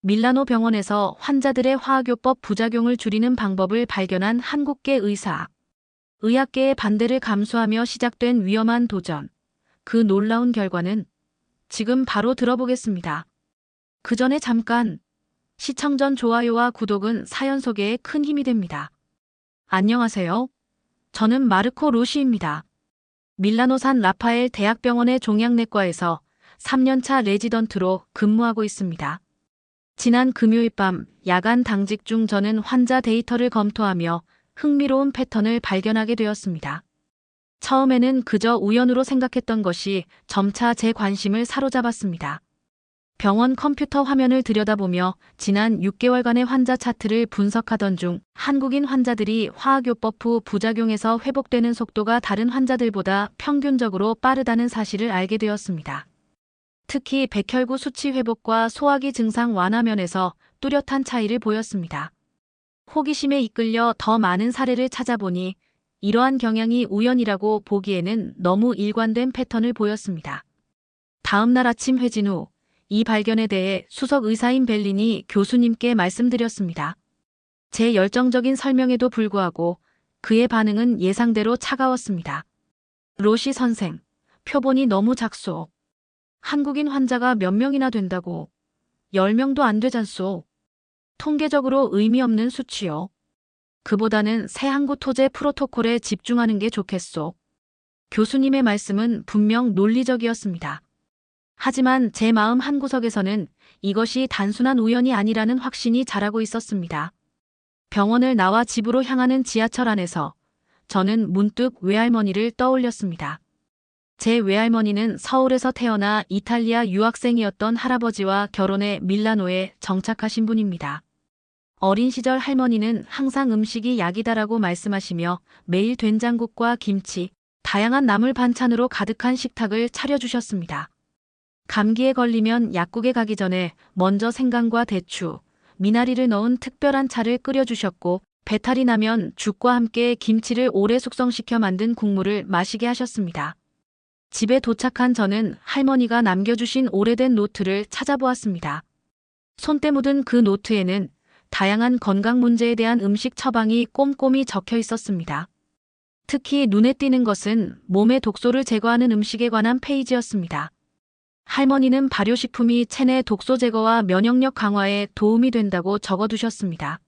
밀라노 병원에서 환자들의 화학요법 부작용을 줄이는 방법을 발견한 한국계 의사. 의학계의 반대를 감수하며 시작된 위험한 도전. 그 놀라운 결과는 지금 바로 들어보겠습니다. 그 전에 잠깐, 시청 전 좋아요와 구독은 사연 소개에 큰 힘이 됩니다. 안녕하세요. 저는 마르코 로시입니다. 밀라노산 라파엘 대학병원의 종양내과에서 3년차 레지던트로 근무하고 있습니다. 지난 금요일 밤 야간 당직 중 저는 환자 데이터를 검토하며 흥미로운 패턴을 발견하게 되었습니다. 처음에는 그저 우연으로 생각했던 것이 점차 제 관심을 사로잡았습니다. 병원 컴퓨터 화면을 들여다보며 지난 6개월간의 환자 차트를 분석하던 중 한국인 환자들이 화학요법 후 부작용에서 회복되는 속도가 다른 환자들보다 평균적으로 빠르다는 사실을 알게 되었습니다. 특히 백혈구 수치 회복과 소화기 증상 완화 면에서 뚜렷한 차이를 보였습니다. 호기심에 이끌려 더 많은 사례를 찾아보니 이러한 경향이 우연이라고 보기에는 너무 일관된 패턴을 보였습니다. 다음 날 아침 회진 후 이 발견에 대해 수석 의사인 벨리니 교수님께 말씀드렸습니다. 제 열정적인 설명에도 불구하고 그의 반응은 예상대로 차가웠습니다. 로시 선생, 표본이 너무 작소. 한국인 환자가 몇 명이나 된다고? 10명도 안 되잖소. 통계적으로 의미 없는 수치요. 그보다는 새 항구 토제 프로토콜에 집중하는 게 좋겠소. 교수님의 말씀은 분명 논리적이었습니다. 하지만 제 마음 한구석에서는 이것이 단순한 우연이 아니라는 확신이 자라고 있었습니다. 병원을 나와 집으로 향하는 지하철 안에서 저는 문득 외할머니를 떠올렸습니다. 제 외할머니는 서울에서 태어나 이탈리아 유학생이었던 할아버지와 결혼해 밀라노에 정착하신 분입니다. 어린 시절 할머니는 항상 음식이 약이다라고 말씀하시며 매일 된장국과 김치, 다양한 나물 반찬으로 가득한 식탁을 차려주셨습니다. 감기에 걸리면 약국에 가기 전에 먼저 생강과 대추, 미나리를 넣은 특별한 차를 끓여주셨고 배탈이 나면 죽과 함께 김치를 오래 숙성시켜 만든 국물을 마시게 하셨습니다. 집에 도착한 저는 할머니가 남겨주신 오래된 노트를 찾아보았습니다. 손때 묻은 그 노트에는 다양한 건강 문제에 대한 음식 처방이 꼼꼼히 적혀 있었습니다. 특히 눈에 띄는 것은 몸의 독소를 제거하는 음식에 관한 페이지였습니다. 할머니는 발효식품이 체내 독소 제거와 면역력 강화에 도움이 된다고 적어두셨습니다.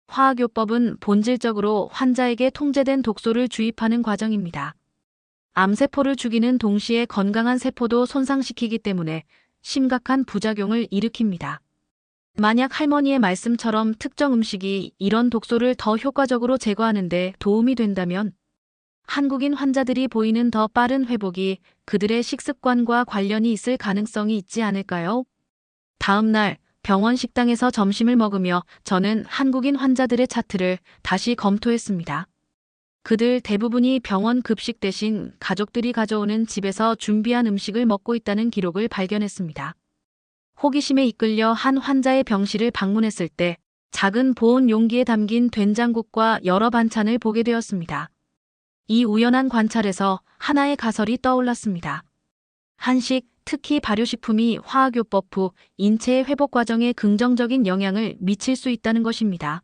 화학요법은 본질적으로 환자에게 통제된 독소를 주입하는 과정입니다. 암세포를 죽이는 동시에 건강한 세포도 손상시키기 때문에 심각한 부작용을 일으킵니다. 만약 할머니의 말씀처럼 특정 음식이 이런 독소를 더 효과적으로 제거하는 데 도움이 된다면 한국인 환자들이 보이는 더 빠른 회복이 그들의 식습관과 관련이 있을 가능성이 있지 않을까요? 다음 날 병원 식당에서 점심을 먹으며 저는 한국인 환자들의 차트를 다시 검토했습니다. 그들 대부분이 병원 급식 대신 가족들이 가져오는 집에서 준비한 음식을 먹고 있다는 기록을 발견했습니다. 호기심에 이끌려 한 환자의 병실을 방문했을 때 작은 보온 용기에 담긴 된장국과 여러 반찬을 보게 되었습니다. 이 우연한 관찰에서 하나의 가설이 떠올랐습니다. 한식, 특히 발효식품이 화학요법 후 인체의 회복 과정에 긍정적인 영향을 미칠 수 있다는 것입니다.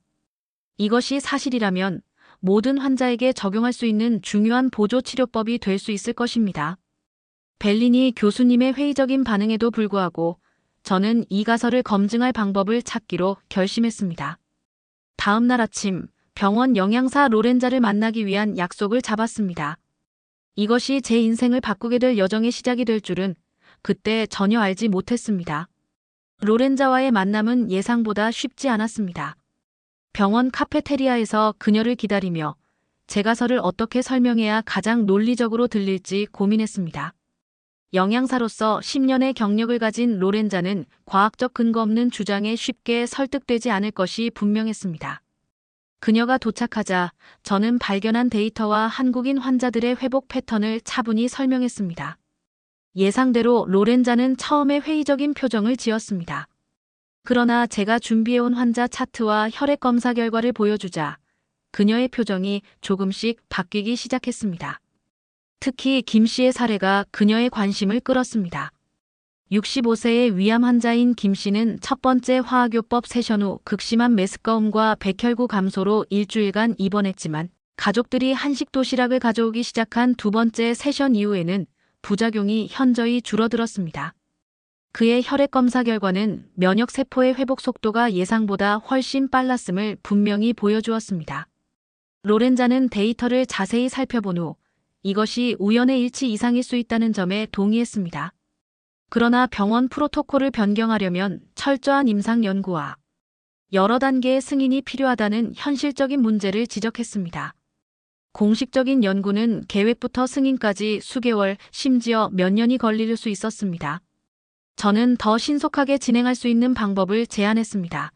이것이 사실이라면 모든 환자에게 적용할 수 있는 중요한 보조치료법이 될 수 있을 것입니다. 벨리니 교수님의 회의적인 반응에도 불구하고 저는 이 가설을 검증할 방법을 찾기로 결심했습니다. 다음 날 아침 병원 영양사 로렌자를 만나기 위한 약속을 잡았습니다. 이것이 제 인생을 바꾸게 될 여정의 시작이 될 줄은 그때 전혀 알지 못했습니다. 로렌자와의 만남은 예상보다 쉽지 않았습니다. 병원 카페테리아에서 그녀를 기다리며 제 가설을 어떻게 설명해야 가장 논리적으로 들릴지 고민했습니다. 영양사로서 10년의 경력을 가진 로렌자는 과학적 근거 없는 주장에 쉽게 설득되지 않을 것이 분명했습니다. 그녀가 도착하자 저는 발견한 데이터와 한국인 환자들의 회복 패턴을 차분히 설명했습니다. 예상대로 로렌자는 처음에 회의적인 표정을 지었습니다. 그러나 제가 준비해온 환자 차트와 혈액 검사 결과를 보여주자 그녀의 표정이 조금씩 바뀌기 시작했습니다. 특히 김 씨의 사례가 그녀의 관심을 끌었습니다. 65세의 위암 환자인 김 씨는 첫 번째 화학요법 세션 후 극심한 메스꺼움과 백혈구 감소로 일주일간 입원했지만 가족들이 한식 도시락을 가져오기 시작한 두 번째 세션 이후에는 부작용이 현저히 줄어들었습니다. 그의 혈액 검사 결과는 면역세포의 회복 속도가 예상보다 훨씬 빨랐음을 분명히 보여주었습니다. 로렌자는 데이터를 자세히 살펴본 후 이것이 우연의 일치 이상일 수 있다는 점에 동의했습니다. 그러나 병원 프로토콜을 변경하려면 철저한 임상 연구와 여러 단계의 승인이 필요하다는 현실적인 문제를 지적했습니다. 공식적인 연구는 계획부터 승인까지 수개월, 심지어 몇 년이 걸릴 수 있었습니다. 저는 더 신속하게 진행할 수 있는 방법을 제안했습니다.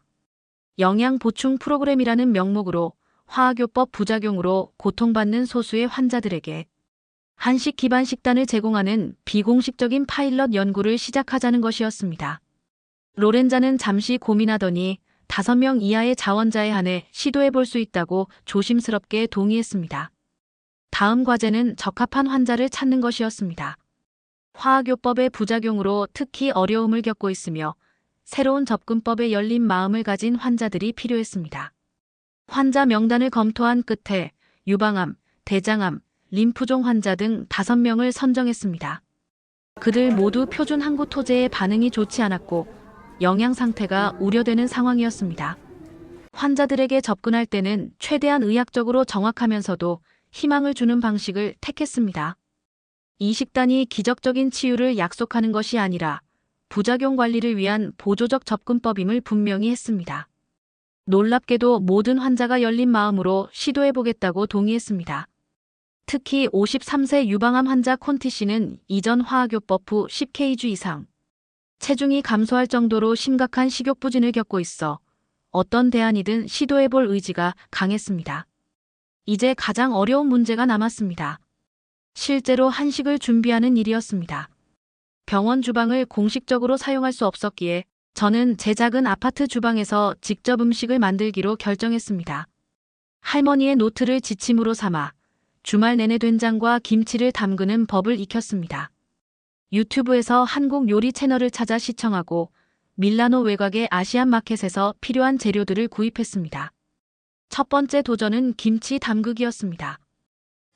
영양 보충 프로그램이라는 명목으로 화학요법 부작용으로 고통받는 소수의 환자들에게 한식 기반 식단을 제공하는 비공식적인 파일럿 연구를 시작하자는 것이었습니다. 로렌자는 잠시 고민하더니 5명 이하의 자원자에 한해 시도해 볼 수 있다고 조심스럽게 동의했습니다. 다음 과제는 적합한 환자를 찾는 것이었습니다. 화학요법의 부작용으로 특히 어려움을 겪고 있으며 새로운 접근법에 열린 마음을 가진 환자들이 필요했습니다. 환자 명단을 검토한 끝에 유방암, 대장암, 림프종 환자 등 5명을 선정했습니다. 그들 모두 표준 항구 토제에 반응이 좋지 않았고 영양 상태가 우려되는 상황이었습니다. 환자들에게 접근할 때는 최대한 의학적으로 정확하면서도 희망을 주는 방식을 택했습니다. 이 식단이 기적적인 치유를 약속하는 것이 아니라 부작용 관리를 위한 보조적 접근법임을 분명히 했습니다. 놀랍게도 모든 환자가 열린 마음으로 시도해보겠다고 동의했습니다. 특히 53세 유방암 환자 콘티 씨는 이전 화학요법 후 10kg 이상 체중이 감소할 정도로 심각한 식욕부진을 겪고 있어 어떤 대안이든 시도해볼 의지가 강했습니다. 이제 가장 어려운 문제가 남았습니다. 실제로 한식을 준비하는 일이었습니다. 병원 주방을 공식적으로 사용할 수 없었기에 저는 제 작은 아파트 주방에서 직접 음식을 만들기로 결정했습니다. 할머니의 노트를 지침으로 삼아 주말 내내 된장과 김치를 담그는 법을 익혔습니다. 유튜브에서 한국 요리 채널을 찾아 시청하고 밀라노 외곽의 아시안 마켓에서 필요한 재료들을 구입했습니다. 첫 번째 도전은 김치 담그기였습니다.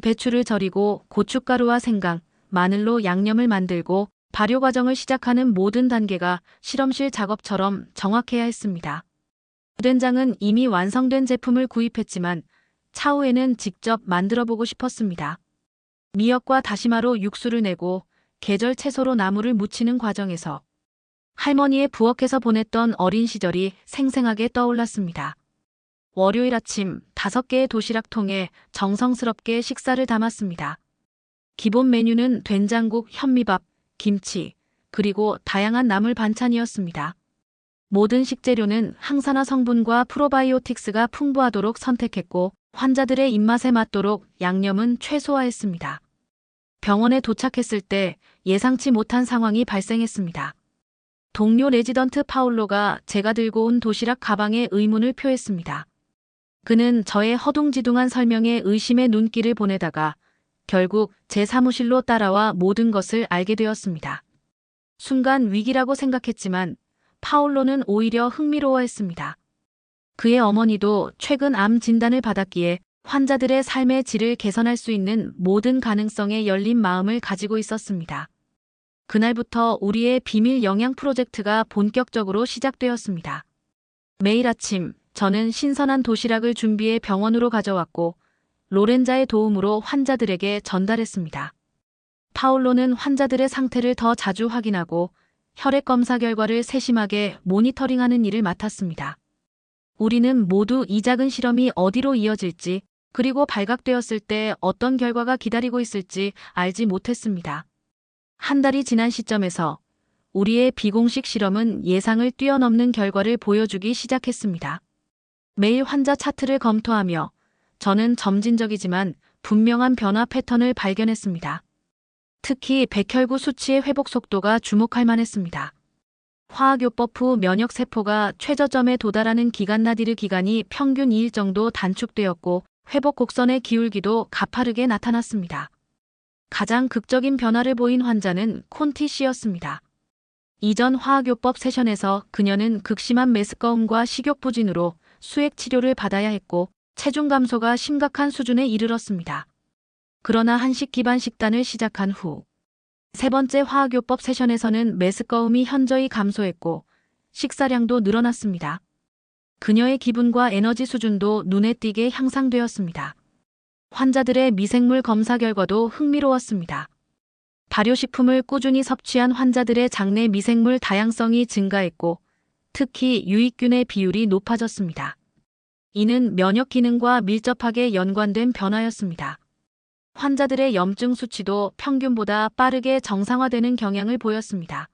배추를 절이고 고춧가루와 생강, 마늘로 양념을 만들고 발효 과정을 시작하는 모든 단계가 실험실 작업처럼 정확해야 했습니다. 된장은 이미 완성된 제품을 구입했지만 차후에는 직접 만들어보고 싶었습니다. 미역과 다시마로 육수를 내고 계절 채소로 나물을 무치는 과정에서 할머니의 부엌에서 보냈던 어린 시절이 생생하게 떠올랐습니다. 월요일 아침 5개의 도시락통에 정성스럽게 식사를 담았습니다. 기본 메뉴는 된장국, 현미밥, 김치, 그리고 다양한 나물 반찬이었습니다. 모든 식재료는 항산화 성분과 프로바이오틱스가 풍부하도록 선택했고 환자들의 입맛에 맞도록 양념은 최소화했습니다. 병원에 도착했을 때 예상치 못한 상황이 발생했습니다. 동료 레지던트 파울로가 제가 들고 온 도시락 가방에 의문을 표했습니다. 그는 저의 허둥지둥한 설명에 의심의 눈길을 보내다가 결국 제 사무실로 따라와 모든 것을 알게 되었습니다. 순간 위기라고 생각했지만 파울로는 오히려 흥미로워했습니다. 그의 어머니도 최근 암 진단을 받았기에 환자들의 삶의 질을 개선할 수 있는 모든 가능성에 열린 마음을 가지고 있었습니다. 그날부터 우리의 비밀 영양 프로젝트가 본격적으로 시작되었습니다. 매일 아침 저는 신선한 도시락을 준비해 병원으로 가져왔고 로렌자의 도움으로 환자들에게 전달했습니다. 파울로는 환자들의 상태를 더 자주 확인하고 혈액 검사 결과를 세심하게 모니터링하는 일을 맡았습니다. 우리는 모두 이 작은 실험이 어디로 이어질지 그리고 발각되었을 때 어떤 결과가 기다리고 있을지 알지 못했습니다. 한 달이 지난 시점에서 우리의 비공식 실험은 예상을 뛰어넘는 결과를 보여주기 시작했습니다. 매일 환자 차트를 검토하며 저는 점진적이지만 분명한 변화 패턴을 발견했습니다. 특히 백혈구 수치의 회복 속도가 주목할 만했습니다. 화학요법 후 면역세포가 최저점에 도달하는 기간 나디르 기간이 평균 2일 정도 단축되었고 회복 곡선의 기울기도 가파르게 나타났습니다. 가장 극적인 변화를 보인 환자는 콘티 씨였습니다. 이전 화학요법 세션에서 그녀는 극심한 메스꺼움과 식욕부진으로 수액 치료를 받아야 했고 체중 감소가 심각한 수준에 이르렀습니다. 그러나 한식 기반 식단을 시작한 후 세 번째 화학요법 세션에서는 메스꺼움이 현저히 감소했고 식사량도 늘어났습니다. 그녀의 기분과 에너지 수준도 눈에 띄게 향상되었습니다. 환자들의 미생물 검사 결과도 흥미로웠습니다. 발효식품을 꾸준히 섭취한 환자들의 장내 미생물 다양성이 증가했고 특히 유익균의 비율이 높아졌습니다. 이는 면역 기능과 밀접하게 연관된 변화였습니다. 환자들의 염증 수치도 평균보다 빠르게 정상화되는 경향을 보였습니다.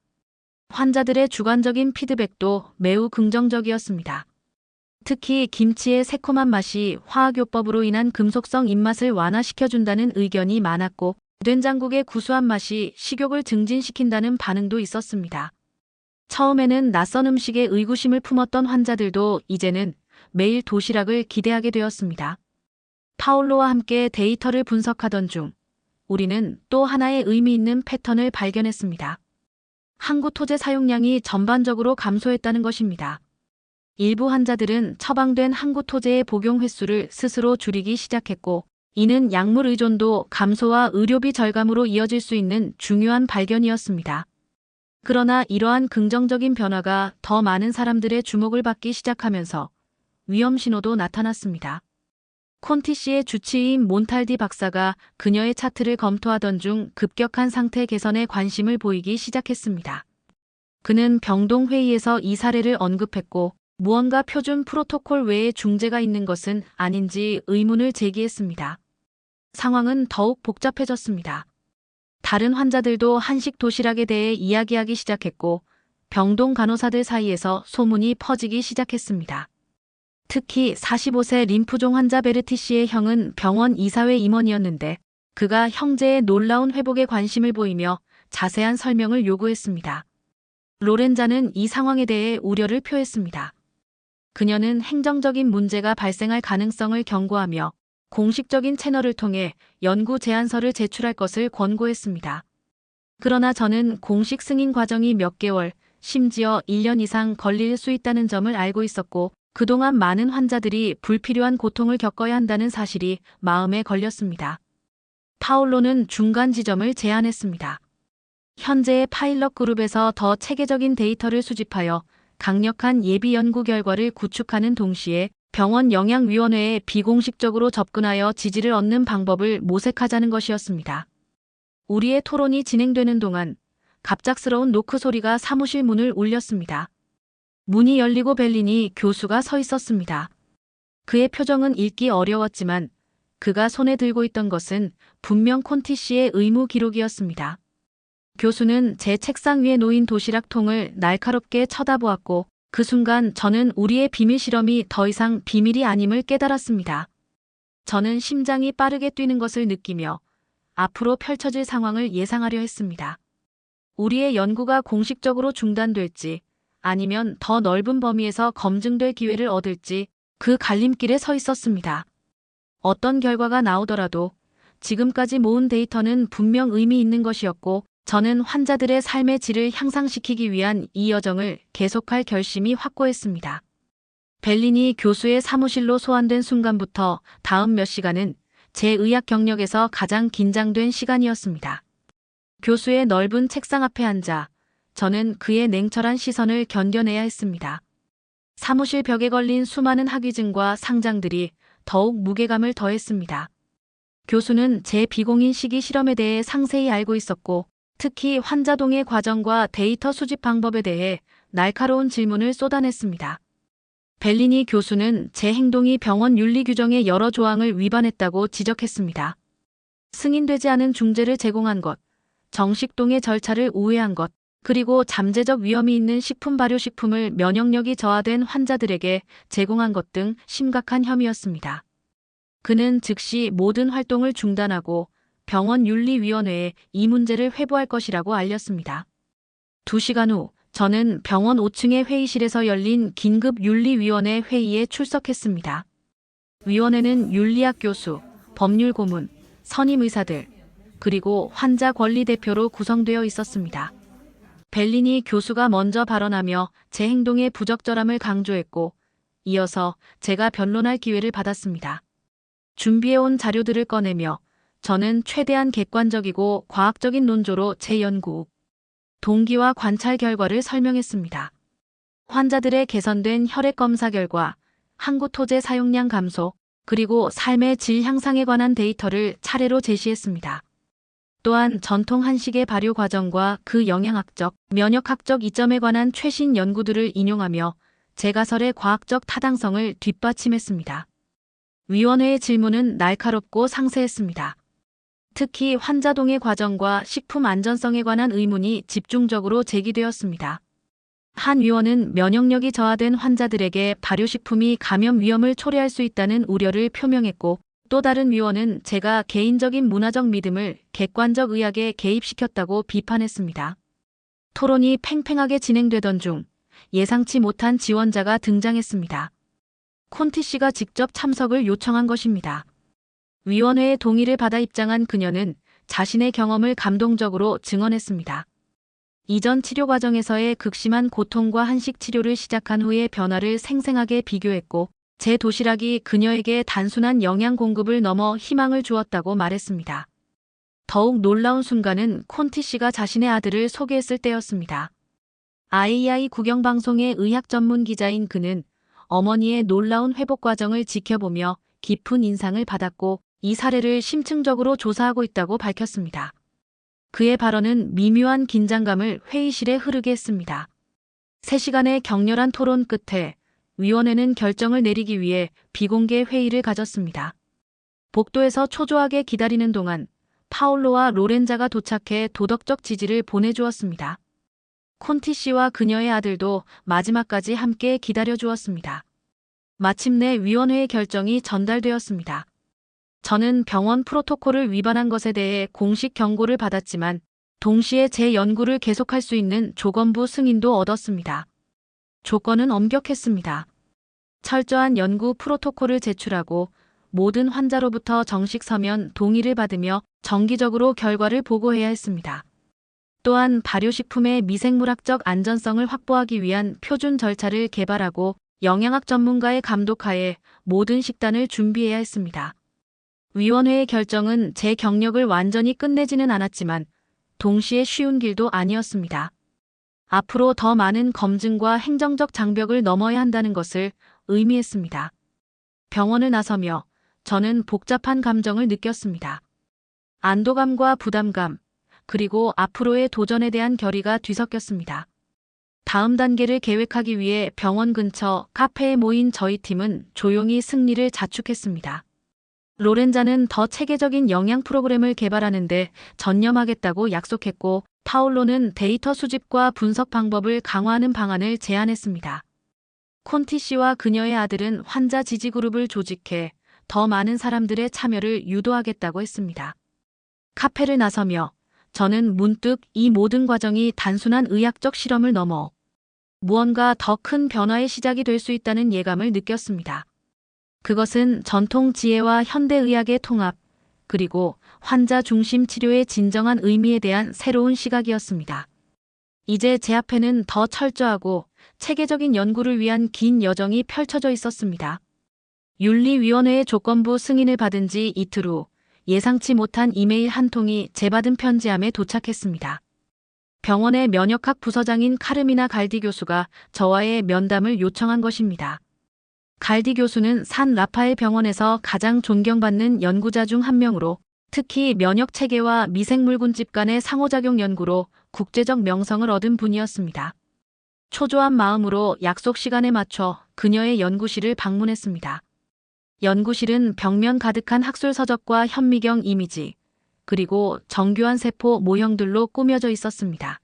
환자들의 주관적인 피드백도 매우 긍정적이었습니다. 특히 김치의 새콤한 맛이 화학요법으로 인한 금속성 입맛을 완화시켜준다는 의견이 많았고 된장국의 구수한 맛이 식욕을 증진시킨다는 반응도 있었습니다. 처음에는 낯선 음식에 의구심을 품었던 환자들도 이제는 매일 도시락을 기대하게 되었습니다. 파울로와 함께 데이터를 분석하던 중 우리는 또 하나의 의미 있는 패턴을 발견했습니다. 항구 토제 사용량이 전반적으로 감소했다는 것입니다. 일부 환자들은 처방된 항구 토제의 복용 횟수를 스스로 줄이기 시작했고 이는 약물 의존도 감소와 의료비 절감으로 이어질 수 있는 중요한 발견이었습니다. 그러나 이러한 긍정적인 변화가 더 많은 사람들의 주목을 받기 시작하면서 위험 신호도 나타났습니다. 콘티 씨의 주치의인 몬탈디 박사가 그녀의 차트를 검토하던 중 급격한 상태 개선에 관심을 보이기 시작했습니다. 그는 병동회의에서 이 사례를 언급했고 무언가 표준 프로토콜 외에 중재가 있는 것은 아닌지 의문을 제기했습니다. 상황은 더욱 복잡해졌습니다. 다른 환자들도 한식 도시락에 대해 이야기하기 시작했고 병동 간호사들 사이에서 소문이 퍼지기 시작했습니다. 특히 45세 림프종 환자 베르티 씨의 형은 병원 이사회 임원이었는데 그가 형제의 놀라운 회복에 관심을 보이며 자세한 설명을 요구했습니다. 로렌자는 이 상황에 대해 우려를 표했습니다. 그녀는 행정적인 문제가 발생할 가능성을 경고하며 공식적인 채널을 통해 연구 제안서를 제출할 것을 권고했습니다. 그러나 저는 공식 승인 과정이 몇 개월, 심지어 1년 이상 걸릴 수 있다는 점을 알고 있었고 그동안 많은 환자들이 불필요한 고통을 겪어야 한다는 사실이 마음에 걸렸습니다. 파울로는 중간 지점을 제안했습니다. 현재의 파일럿 그룹에서 더 체계적인 데이터를 수집하여 강력한 예비 연구 결과를 구축하는 동시에 병원 영양위원회에 비공식적으로 접근하여 지지를 얻는 방법을 모색하자는 것이었습니다. 우리의 토론이 진행되는 동안 갑작스러운 노크 소리가 사무실 문을 울렸습니다. 문이 열리고 벨리니 교수가 서 있었습니다. 그의 표정은 읽기 어려웠지만 그가 손에 들고 있던 것은 분명 콘티 씨의 의무 기록이었습니다. 교수는 제 책상 위에 놓인 도시락 통을 날카롭게 쳐다보았고 그 순간 저는 우리의 비밀 실험이 더 이상 비밀이 아님을 깨달았습니다. 저는 심장이 빠르게 뛰는 것을 느끼며 앞으로 펼쳐질 상황을 예상하려 했습니다. 우리의 연구가 공식적으로 중단될지 아니면 더 넓은 범위에서 검증될 기회를 얻을지 그 갈림길에 서 있었습니다. 어떤 결과가 나오더라도 지금까지 모은 데이터는 분명 의미 있는 것이었고 저는 환자들의 삶의 질을 향상시키기 위한 이 여정을 계속할 결심이 확고했습니다. 벨리니 교수의 사무실로 소환된 순간부터 다음 몇 시간은 제 의학 경력에서 가장 긴장된 시간이었습니다. 교수의 넓은 책상 앞에 앉아 저는 그의 냉철한 시선을 견뎌내야 했습니다. 사무실 벽에 걸린 수많은 학위증과 상장들이 더욱 무게감을 더했습니다. 교수는 제 비공인 식이 실험에 대해 상세히 알고 있었고 특히 환자 동의 과정과 데이터 수집 방법에 대해 날카로운 질문을 쏟아냈습니다. 벨리니 교수는 제 행동이 병원 윤리 규정의 여러 조항을 위반했다고 지적했습니다. 승인되지 않은 중재를 제공한 것, 정식 동의 절차를 우회한 것, 그리고 잠재적 위험이 있는 식품 발효식품을 면역력이 저하된 환자들에게 제공한 것 등 심각한 혐의였습니다. 그는 즉시 모든 활동을 중단하고 병원 윤리위원회에 이 문제를 회부할 것이라고 알렸습니다. 2시간 후 저는 병원 5층의 회의실에서 열린 긴급윤리위원회 회의에 출석했습니다. 위원회는 윤리학 교수, 법률 고문, 선임의사들, 그리고 환자 권리 대표로 구성되어 있었습니다. 벨리니 교수가 먼저 발언하며 제 행동의 부적절함을 강조했고, 이어서 제가 변론할 기회를 받았습니다. 준비해온 자료들을 꺼내며 저는 최대한 객관적이고 과학적인 논조로 제 연구, 동기와 관찰 결과를 설명했습니다. 환자들의 개선된 혈액 검사 결과, 항구 토제 사용량 감소, 그리고 삶의 질 향상에 관한 데이터를 차례로 제시했습니다. 또한 전통 한식의 발효 과정과 그 영양학적, 면역학적 이점에 관한 최신 연구들을 인용하며 제 가설의 과학적 타당성을 뒷받침했습니다. 위원회의 질문은 날카롭고 상세했습니다. 특히 환자 동의 과정과 식품 안전성에 관한 의문이 집중적으로 제기되었습니다. 한 위원은 면역력이 저하된 환자들에게 발효식품이 감염 위험을 초래할 수 있다는 우려를 표명했고, 또 다른 위원은 제가 개인적인 문화적 믿음을 객관적 의학에 개입시켰다고 비판했습니다. 토론이 팽팽하게 진행되던 중 예상치 못한 지원자가 등장했습니다. 콘티 씨가 직접 참석을 요청한 것입니다. 위원회의 동의를 받아 입장한 그녀는 자신의 경험을 감동적으로 증언했습니다. 이전 치료 과정에서의 극심한 고통과 한식 치료를 시작한 후의 변화를 생생하게 비교했고, 제 도시락이 그녀에게 단순한 영양 공급을 넘어 희망을 주었다고 말했습니다. 더욱 놀라운 순간은 콘티 씨가 자신의 아들을 소개했을 때였습니다. IAI 국영방송의 의학 전문 기자인 그는 어머니의 놀라운 회복 과정을 지켜보며 깊은 인상을 받았고, 이 사례를 심층적으로 조사하고 있다고 밝혔습니다. 그의 발언은 미묘한 긴장감을 회의실에 흐르게 했습니다. 3시간의 격렬한 토론 끝에 위원회는 결정을 내리기 위해 비공개 회의를 가졌습니다. 복도에서 초조하게 기다리는 동안 파올로와 로렌자가 도착해 도덕적 지지를 보내주었습니다. 콘티 씨와 그녀의 아들도 마지막까지 함께 기다려주었습니다. 마침내 위원회의 결정이 전달되었습니다. 저는 병원 프로토콜을 위반한 것에 대해 공식 경고를 받았지만 동시에 제 연구를 계속할 수 있는 조건부 승인도 얻었습니다. 조건은 엄격했습니다. 철저한 연구 프로토콜을 제출하고 모든 환자로부터 정식 서면 동의를 받으며 정기적으로 결과를 보고해야 했습니다. 또한 발효식품의 미생물학적 안전성을 확보하기 위한 표준 절차를 개발하고 영양학 전문가의 감독하에 모든 식단을 준비해야 했습니다. 위원회의 결정은 제 경력을 완전히 끝내지는 않았지만 동시에 쉬운 길도 아니었습니다. 앞으로 더 많은 검증과 행정적 장벽을 넘어야 한다는 것을 의미했습니다. 병원을 나서며 저는 복잡한 감정을 느꼈습니다. 안도감과 부담감, 그리고 앞으로의 도전에 대한 결의가 뒤섞였습니다. 다음 단계를 계획하기 위해 병원 근처 카페에 모인 저희 팀은 조용히 승리를 자축했습니다. 로렌자는 더 체계적인 영양 프로그램을 개발하는 데 전념하겠다고 약속했고, 파올로는 데이터 수집과 분석 방법을 강화하는 방안을 제안했습니다. 콘티 씨와 그녀의 아들은 환자 지지 그룹을 조직해 더 많은 사람들의 참여를 유도하겠다고 했습니다. 카페를 나서며 저는 문득 이 모든 과정이 단순한 의학적 실험을 넘어 무언가 더 큰 변화의 시작이 될 수 있다는 예감을 느꼈습니다. 그것은 전통 지혜와 현대의학의 통합, 그리고 환자 중심 치료의 진정한 의미에 대한 새로운 시각이었습니다. 이제 제 앞에는 더 철저하고 체계적인 연구를 위한 긴 여정이 펼쳐져 있었습니다. 윤리위원회의 조건부 승인을 받은 지 이틀 후 예상치 못한 이메일 한 통이 재받은 편지함에 도착했습니다. 병원의 면역학 부서장인 카르미나 갈디 교수가 저와의 면담을 요청한 것입니다. 갈디 교수는 산 라파엘 병원에서 가장 존경받는 연구자 중 한 명으로, 특히 면역 체계와 미생물군집 간의 상호작용 연구로 국제적 명성을 얻은 분이었습니다. 초조한 마음으로 약속 시간에 맞춰 그녀의 연구실을 방문했습니다. 연구실은 벽면 가득한 학술 서적과 현미경 이미지, 그리고 정교한 세포 모형들로 꾸며져 있었습니다.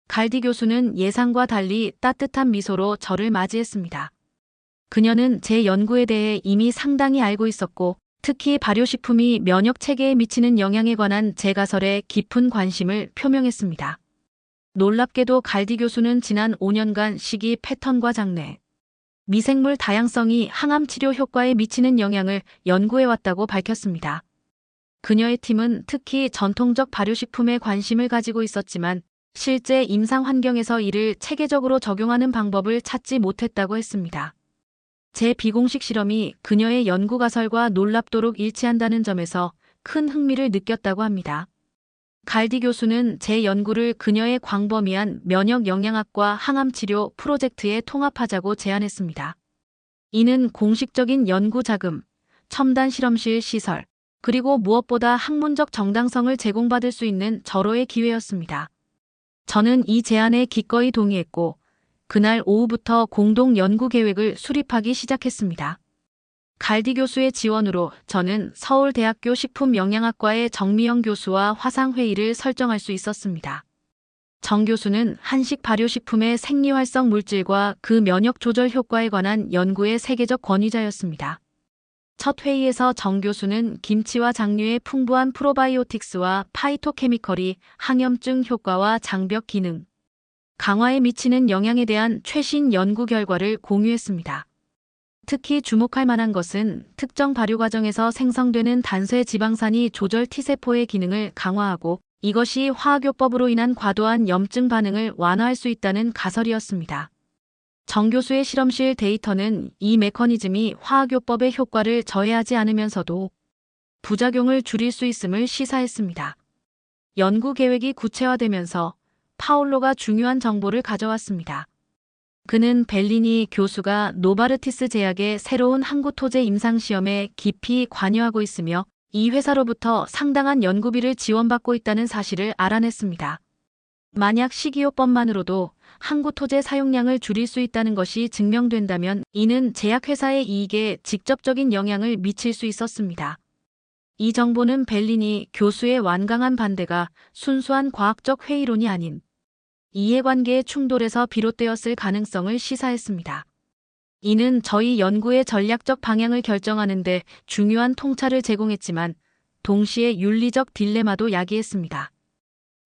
갈디 교수는 예상과 달리 따뜻한 미소로 저를 맞이했습니다. 그녀는 제 연구에 대해 이미 상당히 알고 있었고, 특히 발효식품이 면역 체계에 미치는 영향에 관한 제 가설에 깊은 관심을 표명했습니다. 놀랍게도 갈디 교수는 지난 5년간 식이 패턴과 장내, 미생물 다양성이 항암 치료 효과에 미치는 영향을 연구해왔다고 밝혔습니다. 그녀의 팀은 특히 전통적 발효식품에 관심을 가지고 있었지만 실제 임상 환경에서 이를 체계적으로 적용하는 방법을 찾지 못했다고 했습니다. 제 비공식 실험이 그녀의 연구 가설과 놀랍도록 일치한다는 점에서 큰 흥미를 느꼈다고 합니다. 갈디 교수는 제 연구를 그녀의 광범위한 면역 영양학과 항암 치료 프로젝트에 통합하자고 제안했습니다. 이는 공식적인 연구 자금, 첨단 실험실 시설, 그리고 무엇보다 학문적 정당성을 제공받을 수 있는 절호의 기회였습니다. 저는 이 제안에 기꺼이 동의했고, 그날 오후부터 공동 연구 계획을 수립하기 시작했습니다. 갈디 교수의 지원으로 저는 서울대학교 식품영양학과의 정미영 교수와 화상회의를 설정할 수 있었습니다. 정 교수는 한식 발효식품의 생리활성 물질과 그 면역 조절 효과에 관한 연구의 세계적 권위자였습니다. 첫 회의에서 정 교수는 김치와 장류의 풍부한 프로바이오틱스와 파이토케미컬이 항염증 효과와 장벽 기능, 강화에 미치는 영향에 대한 최신 연구 결과를 공유했습니다. 특히 주목할 만한 것은 특정 발효 과정에서 생성되는 단쇄 지방산이 조절 T세포의 기능을 강화하고 이것이 화학요법으로 인한 과도한 염증 반응을 완화할 수 있다는 가설이었습니다. 정 교수의 실험실 데이터는 이 메커니즘이 화학요법의 효과를 저해하지 않으면서도 부작용을 줄일 수 있음을 시사했습니다. 연구 계획이 구체화되면서 파올로가 중요한 정보를 가져왔습니다. 그는 벨리니 교수가 노바르티스 제약의 새로운 항구 토제 임상시험에 깊이 관여하고 있으며 이 회사로부터 상당한 연구비를 지원받고 있다는 사실을 알아냈습니다. 만약 식이요법만으로도 항구 토제 사용량을 줄일 수 있다는 것이 증명된다면 이는 제약회사의 이익에 직접적인 영향을 미칠 수 있었습니다. 이 정보는 벨리니 교수의 완강한 반대가 순수한 과학적 회의론이 아닌 이해관계의 충돌에서 비롯되었을 가능성을 시사했습니다. 이는 저희 연구의 전략적 방향을 결정하는 데 중요한 통찰을 제공했지만 동시에 윤리적 딜레마도 야기했습니다.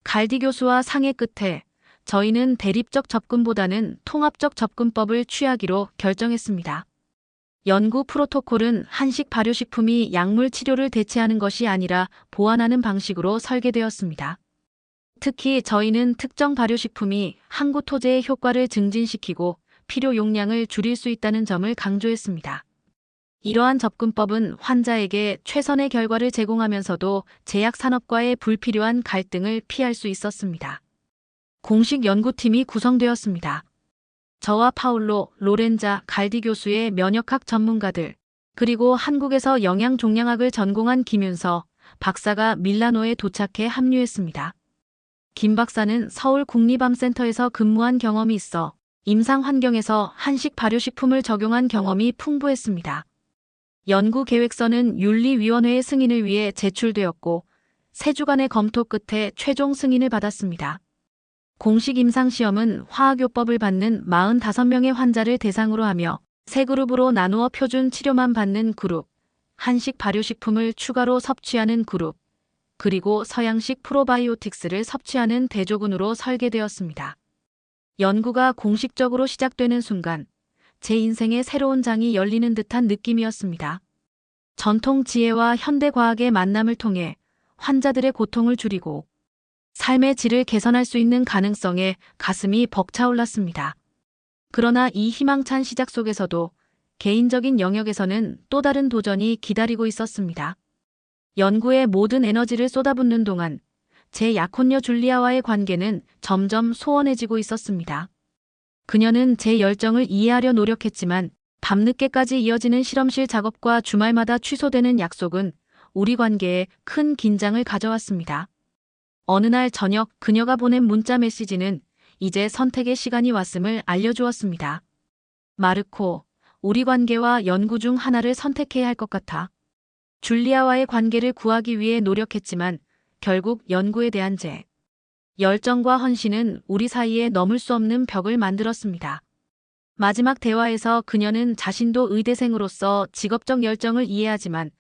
갈디 교수와 상의 끝에 저희는 대립적 접근보다는 통합적 접근법을 취하기로 결정했습니다. 연구 프로토콜은 한식 발효식품이 약물 치료를 대체하는 것이 아니라 보완하는 방식으로 설계되었습니다. 특히 저희는 특정 발효식품이 항구 토제의 효과를 증진시키고 필요 용량을 줄일 수 있다는 점을 강조했습니다. 이러한 접근법은 환자에게 최선의 결과를 제공하면서도 제약 산업과의 불필요한 갈등을 피할 수 있었습니다. 공식 연구팀이 구성되었습니다. 저와 파울로, 로렌자, 갈디 교수의 면역학 전문가들, 그리고 한국에서 영양종양학을 전공한 김윤서 박사가 밀라노에 도착해 합류했습니다. 김 박사는 서울국립암센터에서 근무한 경험이 있어 임상 환경에서 한식 발효식품을 적용한 경험이 풍부했습니다. 연구 계획서는 윤리위원회의 승인을 위해 제출되었고 3주간의 검토 끝에 최종 승인을 받았습니다. 공식 임상시험은 화학요법을 받는 45명의 환자를 대상으로 하며 3그룹으로 나누어 표준 치료만 받는 그룹, 한식 발효식품을 추가로 섭취하는 그룹, 그리고 서양식 프로바이오틱스를 섭취하는 대조군으로 설계되었습니다. 연구가 공식적으로 시작되는 순간 제 인생의 새로운 장이 열리는 듯한 느낌이었습니다. 전통 지혜와 현대 과학의 만남을 통해 환자들의 고통을 줄이고 삶의 질을 개선할 수 있는 가능성에 가슴이 벅차올랐습니다. 그러나 이 희망찬 시작 속에서도 개인적인 영역에서는 또 다른 도전이 기다리고 있었습니다. 연구에 모든 에너지를 쏟아붓는 동안 제 약혼녀 줄리아와의 관계는 점점 소원해지고 있었습니다. 그녀는 제 열정을 이해하려 노력했지만 밤늦게까지 이어지는 실험실 작업과 주말마다 취소되는 약속은 우리 관계에 큰 긴장을 가져왔습니다. 어느 날 저녁 그녀가 보낸 문자 메시지는 이제 선택의 시간이 왔음을 알려주었습니다. 마르코, 우리 관계와 연구 중 하나를 선택해야 할 것 같아. 줄리아와의 관계를 구하기 위해 노력했지만 결국 연구에 대한 제 열정과 헌신은 우리 사이에 넘을 수 없는 벽을 만들었습니다. 마지막 대화에서 그녀는 자신도 의대생으로서 직업적 열정을 이해하지만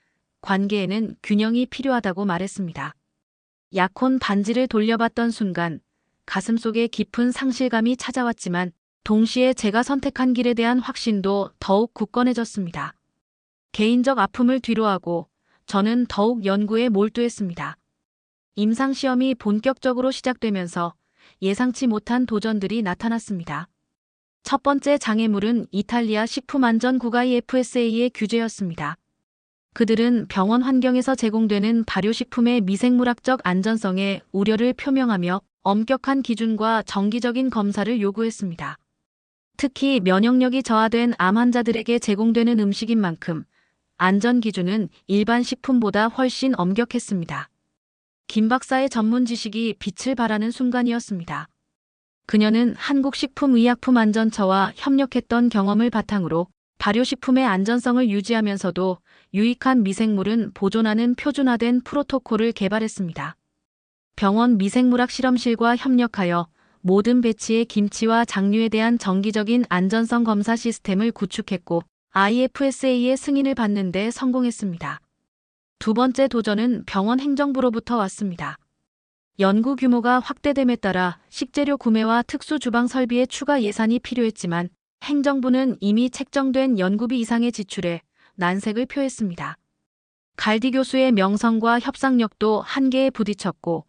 관계에는 균형이 필요하다고 말했습니다. 약혼 반지를 돌려봤던 순간 가슴속에 깊은 상실감이 찾아왔지만 동시에 제가 선택한 길에 대한 확신도 더욱 굳건해졌습니다. 개인적 아픔을 뒤로하고 저는 더욱 연구에 몰두했습니다. 임상시험이 본격적으로 시작되면서 예상치 못한 도전들이 나타났습니다. 첫 번째 장애물은 이탈리아 식품안전국 IFSA의 규제였습니다. 그들은 병원 환경에서 제공되는 발효식품의 미생물학적 안전성에 우려를 표명하며 엄격한 기준과 정기적인 검사를 요구했습니다. 특히 면역력이 저하된 암 환자들에게 제공되는 음식인 만큼 안전 기준은 일반 식품보다 훨씬 엄격했습니다. 김 박사의 전문 지식이 빛을 발하는 순간이었습니다. 그녀는 한국식품의약품안전처와 협력했던 경험을 바탕으로 발효식품의 안전성을 유지하면서도 유익한 미생물은 보존하는 표준화된 프로토콜을 개발했습니다. 병원 미생물학 실험실과 협력하여 모든 배치의 김치와 장류에 대한 정기적인 안전성 검사 시스템을 구축했고 IFSA의 승인을 받는 데 성공했습니다. 두 번째 도전은 병원 행정부로부터 왔습니다. 연구 규모가 확대됨에 따라 식재료 구매와 특수 주방 설비의 추가 예산이 필요했지만 행정부는 이미 책정된 연구비 이상의 지출에 난색을 표했습니다. 갈디 교수의 명성과 협상력도 한계에 부딪혔고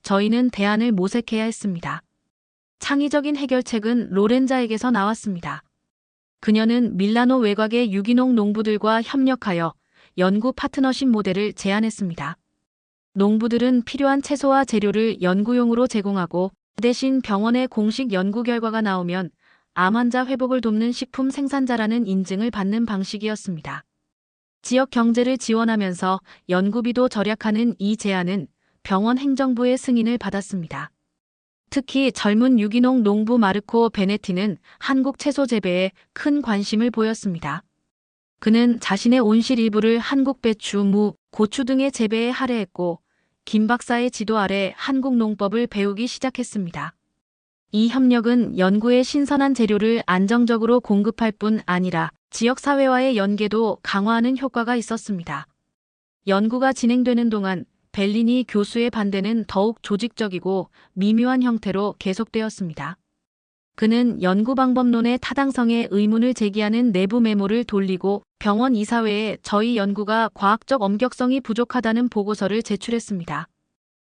저희는 대안을 모색해야 했습니다. 창의적인 해결책은 로렌자에게서 나왔습니다. 그녀는 밀라노 외곽의 유기농 농부들과 협력하여 연구 파트너십 모델을 제안했습니다. 농부들은 필요한 채소와 재료를 연구용으로 제공하고 대신 병원의 공식 연구 결과가 나오면 암 환자 회복을 돕는 식품 생산자라는 인증을 받는 방식이었습니다. 지역 경제를 지원하면서 연구비도 절약하는 이 제안은 병원 행정부의 승인을 받았습니다. 특히 젊은 유기농 농부 마르코 베네티는 한국 채소 재배에 큰 관심을 보였습니다. 그는 자신의 온실 일부를 한국 배추, 무, 고추 등의 재배에 할애했고 김 박사의 지도 아래 한국 농법을 배우기 시작했습니다. 이 협력은 연구에 신선한 재료를 안정적으로 공급할 뿐 아니라 지역사회와의 연계도 강화하는 효과가 있었습니다. 연구가 진행되는 동안 벨리니 교수의 반대는 더욱 조직적이고 미묘한 형태로 계속되었습니다. 그는 연구 방법론의 타당성에 의문을 제기하는 내부 메모를 돌리고 병원 이사회에 저희 연구가 과학적 엄격성이 부족하다는 보고서를 제출했습니다.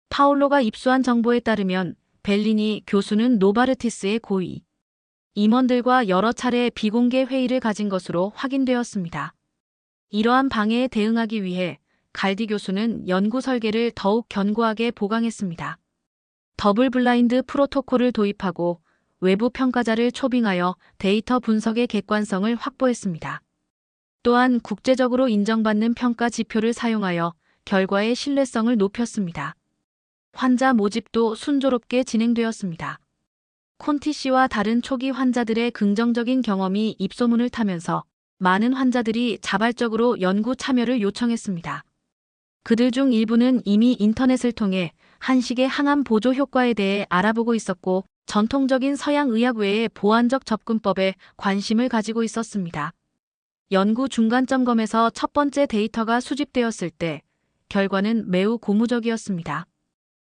파올로가 입수한 정보에 따르면 벨리니 교수는 노바르티스의 고위 임원들과 여러 차례 비공개 회의를 가진 것으로 확인되었습니다. 이러한 방해에 대응하기 위해 갈디 교수는 연구 설계를 더욱 견고하게 보강했습니다. 더블 블라인드 프로토콜을 도입하고 외부 평가자를 초빙하여 데이터 분석의 객관성을 확보했습니다. 또한 국제적으로 인정받는 평가 지표를 사용하여 결과의 신뢰성을 높였습니다. 환자 모집도 순조롭게 진행되었습니다. 콘티 씨와 다른 초기 환자들의 긍정적인 경험이 입소문을 타면서 많은 환자들이 자발적으로 연구 참여를 요청했습니다. 그들 중 일부는 이미 인터넷을 통해 한식의 항암 보조 효과에 대해 알아보고 있었고 전통적인 서양 의학 외의 보완적 접근법에 관심을 가지고 있었습니다. 연구 중간 점검에서 첫 번째 데이터가 수집되었을 때 결과는 매우 고무적이었습니다.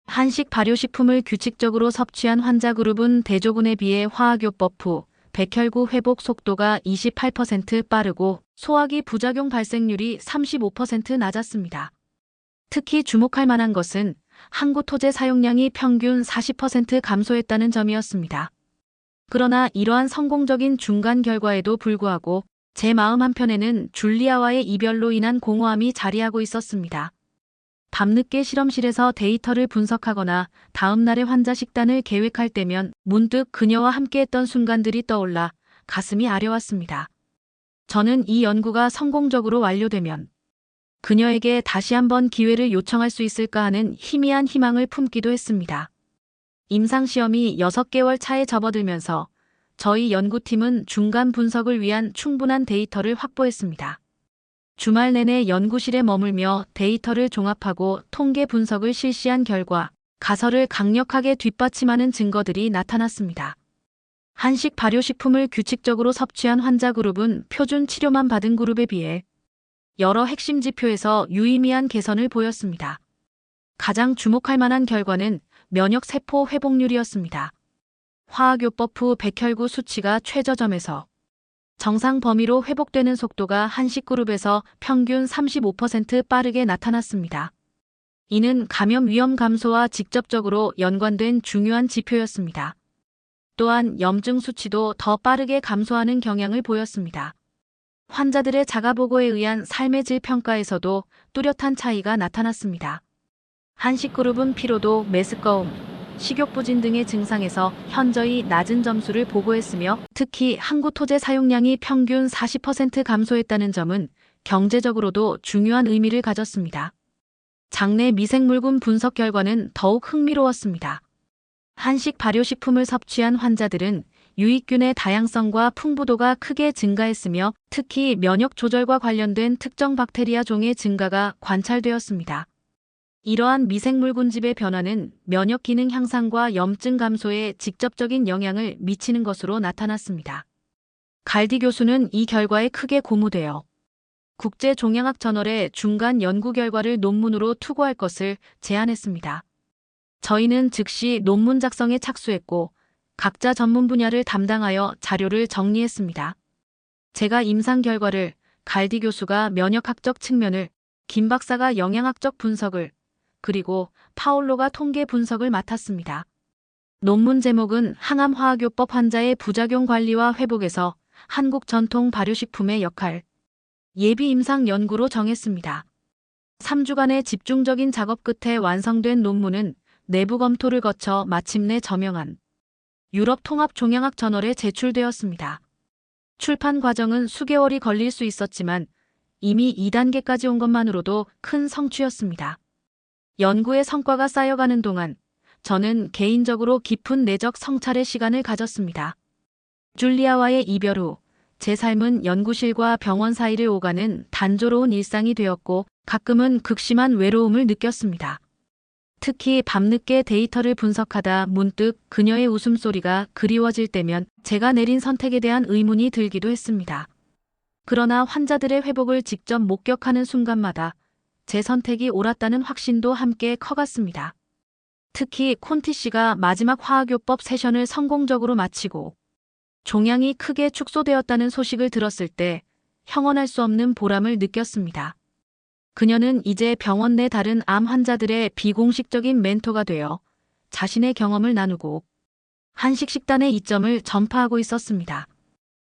한식 발효식품을 규칙적으로 섭취한 환자 그룹은 대조군에 비해 화학요법 후 백혈구 회복 속도가 28% 빠르고 소화기 부작용 발생률이 35% 낮았습니다. 특히 주목할 만한 것은 항구 토제 사용량이 평균 40% 감소했다는 점이었습니다. 그러나 이러한 성공적인 중간 결과에도 불구하고 제 마음 한편에는 줄리아와의 이별로 인한 공허함이 자리하고 있었습니다. 밤늦게 실험실에서 데이터를 분석하거나 다음 날의 환자 식단을 계획할 때면 문득 그녀와 함께했던 순간들이 떠올라 가슴이 아려왔습니다. 저는 이 연구가 성공적으로 완료되면 그녀에게 다시 한번 기회를 요청할 수 있을까 하는 희미한 희망을 품기도 했습니다. 임상시험이 6개월 차에 접어들면서 저희 연구팀은 중간 분석을 위한 충분한 데이터를 확보했습니다. 주말 내내 연구실에 머물며 데이터를 종합하고 통계 분석을 실시한 결과 가설을 강력하게 뒷받침하는 증거들이 나타났습니다. 한식 발효식품을 규칙적으로 섭취한 환자 그룹은 표준 치료만 받은 그룹에 비해 여러 핵심 지표에서 유의미한 개선을 보였습니다. 가장 주목할 만한 결과는 면역세포 회복률이었습니다. 화학요법 후 백혈구 수치가 최저점에서 정상 범위로 회복되는 속도가 한식 그룹에서 평균 35% 빠르게 나타났습니다. 이는 감염 위험 감소와 직접적으로 연관된 중요한 지표였습니다. 또한 염증 수치도 더 빠르게 감소하는 경향을 보였습니다. 환자들의 자가보고에 의한 삶의 질 평가에서도 뚜렷한 차이가 나타났습니다. 한식그룹은 피로도, 메스꺼움, 식욕부진 등의 증상에서 현저히 낮은 점수를 보고했으며 특히 항구 토제 사용량이 평균 40% 감소했다는 점은 경제적으로도 중요한 의미를 가졌습니다. 장내 미생물군 분석 결과는 더욱 흥미로웠습니다. 한식 발효식품을 섭취한 환자들은 유익균의 다양성과 풍부도가 크게 증가했으며 특히 면역 조절과 관련된 특정 박테리아 종의 증가가 관찰되었습니다. 이러한 미생물군집의 변화는 면역 기능 향상과 염증 감소에 직접적인 영향을 미치는 것으로 나타났습니다. 갈디 교수는 이 결과에 크게 고무되어 국제종양학 저널에 중간 연구 결과를 논문으로 투고할 것을 제안했습니다. 저희는 즉시 논문 작성에 착수했고 각자 전문 분야를 담당하여 자료를 정리했습니다. 제가 임상 결과를, 갈디 교수가 면역학적 측면을, 김 박사가 영양학적 분석을, 그리고 파올로가 통계 분석을 맡았습니다. 논문 제목은 항암화학요법 환자의 부작용 관리와 회복에서 한국 전통 발효식품의 역할, 예비 임상 연구로 정했습니다. 3주간의 집중적인 작업 끝에 완성된 논문은 내부 검토를 거쳐 마침내 저명한 유럽 통합 종양학 저널에 제출되었습니다. 출판 과정은 수개월이 걸릴 수 있었지만 이미 2단계까지 온 것만으로도 큰 성취였습니다. 연구의 성과가 쌓여가는 동안 저는 개인적으로 깊은 내적 성찰의 시간을 가졌습니다. 줄리아와의 이별 후 제 삶은 연구실과 병원 사이를 오가는 단조로운 일상이 되었고 가끔은 극심한 외로움을 느꼈습니다. 특히 밤늦게 데이터를 분석하다 문득 그녀의 웃음소리가 그리워질 때면 제가 내린 선택에 대한 의문이 들기도 했습니다. 그러나 환자들의 회복을 직접 목격하는 순간마다 제 선택이 옳았다는 확신도 함께 커갔습니다. 특히 콘티 씨가 마지막 화학요법 세션을 성공적으로 마치고 종양이 크게 축소되었다는 소식을 들었을 때 형언할 수 없는 보람을 느꼈습니다. 그녀는 이제 병원 내 다른 암 환자들의 비공식적인 멘토가 되어 자신의 경험을 나누고 한식 식단의 이점을 전파하고 있었습니다.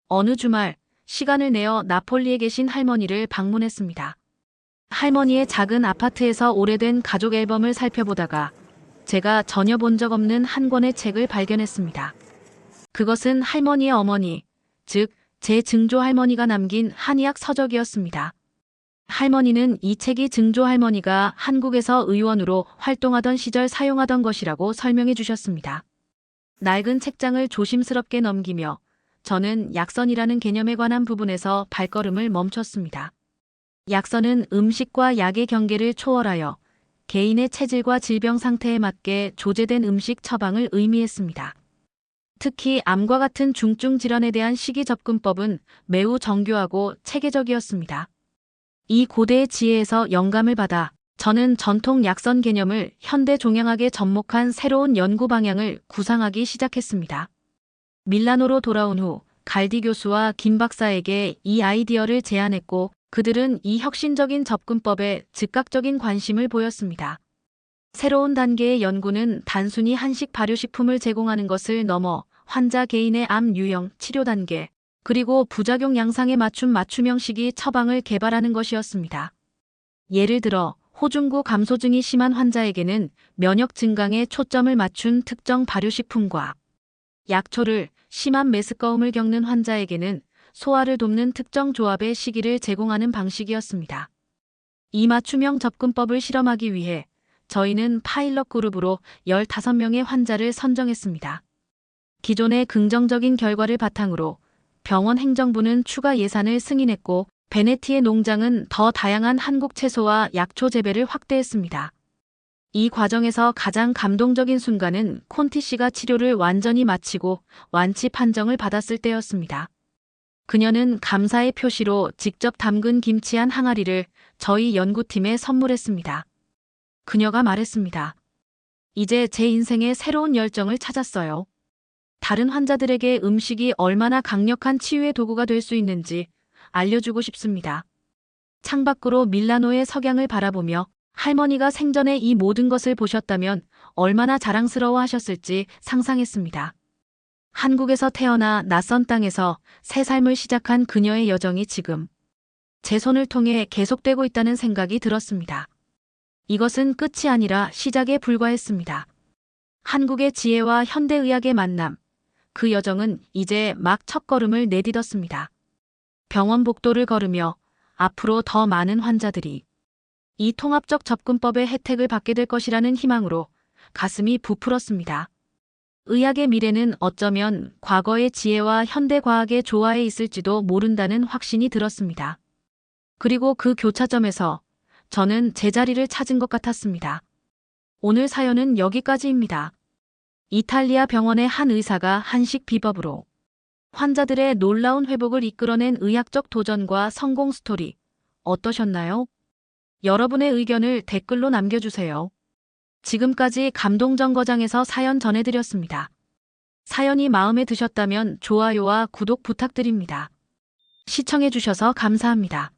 어느 주말 시간을 내어 나폴리에 계신 할머니를 방문했습니다. 할머니의 작은 아파트에서 오래된 가족 앨범을 살펴보다가 제가 전혀 본 적 없는 한 권의 책을 발견했습니다. 그것은 할머니의 어머니, 즉 제 증조 할머니가 남긴 한의학 서적이었습니다. 할머니는 이 책이 증조 할머니가 한국에서 의원으로 활동하던 시절 사용하던 것이라고 설명해 주셨습니다. 낡은 책장을 조심스럽게 넘기며 저는 약선이라는 개념에 관한 부분에서 발걸음을 멈췄습니다. 약선은 음식과 약의 경계를 초월하여 개인의 체질과 질병 상태에 맞게 조제된 음식 처방을 의미했습니다. 특히 암과 같은 중증 질환에 대한 식이 접근법은 매우 정교하고 체계적이었습니다. 이 고대의 지혜에서 영감을 받아 저는 전통 약선 개념을 현대 종양학에 접목한 새로운 연구 방향을 구상하기 시작했습니다. 밀라노로 돌아온 후 갈디 교수와 김 박사에게 이 아이디어를 제안했고 그들은 이 혁신적인 접근법에 즉각적인 관심을 보였습니다. 새로운 단계의 연구는 단순히 한식 발효식품을 제공하는 것을 넘어 환자 개인의 암 유형, 치료 단계, 그리고 부작용 양상에 맞춘 맞춤형 식이 처방을 개발하는 것이었습니다. 예를 들어 호중구 감소증이 심한 환자에게는 면역 증강에 초점을 맞춘 특정 발효식품과 약초를, 심한 메스꺼움을 겪는 환자에게는 소화를 돕는 특정 조합의 식이를 제공하는 방식이었습니다. 이 맞춤형 접근법을 실험하기 위해 저희는 파일럿 그룹으로 15명의 환자를 선정했습니다. 기존의 긍정적인 결과를 바탕으로 병원 행정부는 추가 예산을 승인했고 베네티의 농장은 더 다양한 한국 채소와 약초 재배를 확대했습니다. 이 과정에서 가장 감동적인 순간은 콘티 씨가 치료를 완전히 마치고 완치 판정을 받았을 때였습니다. 그녀는 감사의 표시로 직접 담근 김치 한 항아리를 저희 연구팀에 선물했습니다. 그녀가 말했습니다. 이제 제 인생의 새로운 열정을 찾았어요. 다른 환자들에게 음식이 얼마나 강력한 치유의 도구가 될 수 있는지 알려주고 싶습니다. 창밖으로 밀라노의 석양을 바라보며 할머니가 생전에 이 모든 것을 보셨다면 얼마나 자랑스러워 하셨을지 상상했습니다. 한국에서 태어나 낯선 땅에서 새 삶을 시작한 그녀의 여정이 지금 제 손을 통해 계속되고 있다는 생각이 들었습니다. 이것은 끝이 아니라 시작에 불과했습니다. 한국의 지혜와 현대의학의 만남, 그 여정은 이제 막 첫걸음을 내딛었습니다. 병원 복도를 걸으며 앞으로 더 많은 환자들이 이 통합적 접근법의 혜택을 받게 될 것이라는 희망으로 가슴이 부풀었습니다. 의학의 미래는 어쩌면 과거의 지혜와 현대과학의 조화에 있을지도 모른다는 확신이 들었습니다. 그리고 그 교차점에서 저는 제 자리를 찾은 것 같았습니다. 오늘 사연은 여기까지입니다. 이탈리아 병원의 한 의사가 한식 비법으로 환자들의 놀라운 회복을 이끌어낸 의학적 도전과 성공 스토리 어떠셨나요? 여러분의 의견을 댓글로 남겨주세요. 지금까지 감동정거장에서 사연 전해드렸습니다. 사연이 마음에 드셨다면 좋아요와 구독 부탁드립니다. 시청해주셔서 감사합니다.